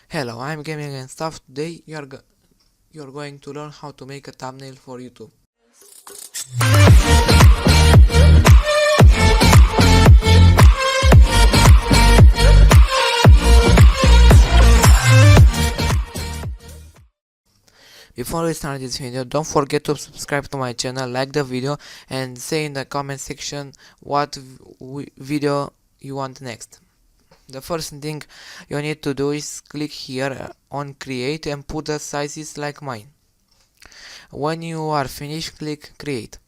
Hello, I'm Gaming and Stuff. Today you're going to learn how to make a thumbnail for YouTube. Before we start this video, don't forget to subscribe to my channel, like the video, and say in the comment section what video you want next. The first thing you need to do is click here on create and put the sizes like mine. When you are finished, click create.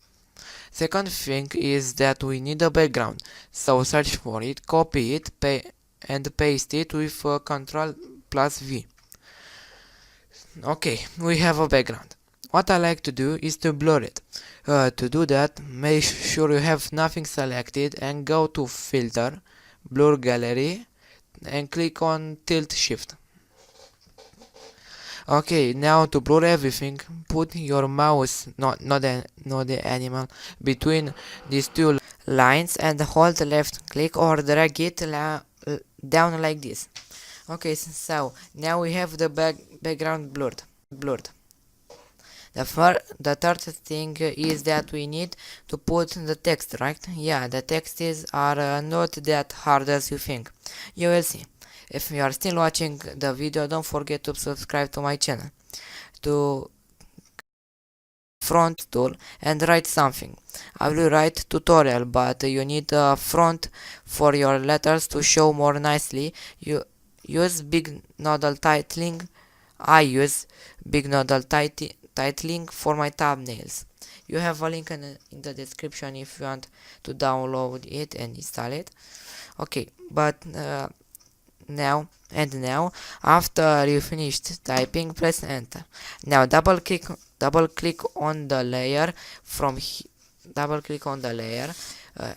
Second thing is that we need a background, so search for it, copy it, and paste it with Ctrl plus V. Okay, we have a background. What I like to do is to blur it. To do that, make sure you have nothing selected and go to Filter, Blur Gallery, and click on Tilt Shift. Okay, now to blur everything, put your mouse, not the animal, between these two lines and hold left click or drag it down like this. Okay, so now we have the background blurred. The third thing is that we need to put the text, right? Yeah, the texts are not that hard as you think. You will see. If you are still watching the video, don't forget to subscribe to my channel. To font tool and write something. I will write tutorial, but you need a font for your letters to show more nicely. You use big nodal titling. I use big nodal titling for my thumbnails. You have a link in the description if you want to download it and install it. Okay, but now after you finished typing, press enter. Now double click on the layer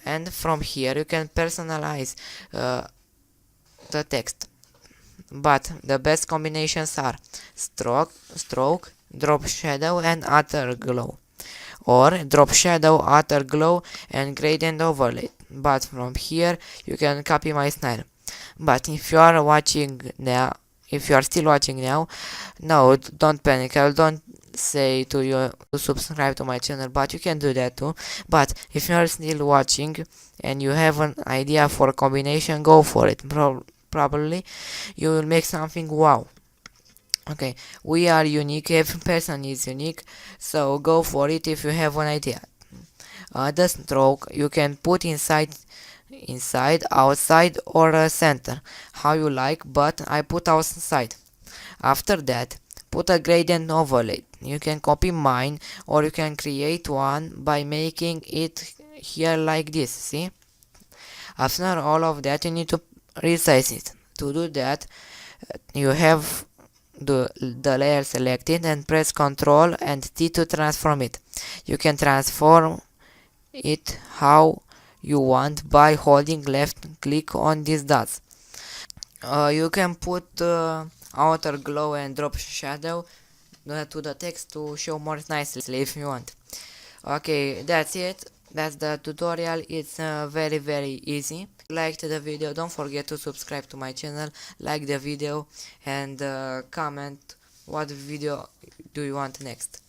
and from here you can personalize the text, but the best combinations are stroke, drop shadow and outer glow, or drop shadow, outer glow and gradient overlay. But from here you can copy my style. But if you are still watching now, no, don't panic. I don't say to you to subscribe to my channel, but you can do that too. But if you are still watching and you have an idea for a combination, go for it. Probably you will make something wow. Okay, we are unique, every person is unique, so go for it if you have an idea. The stroke you can put inside, outside or center, how you like, but I put outside. After that, put a gradient overlay. You can copy mine or you can create one by making it here like this, see? After all of that, you need to resize it. To do that, you have the layer selected and press Ctrl and T to transform it. You can transform it how you want by holding left click on these dots. You can put outer glow and drop shadow to the text to show more nicely if you want. Okay, that's it. That's the tutorial. It's very easy. Liked the video, don't forget to subscribe to my channel, like the video and comment what video do you want next.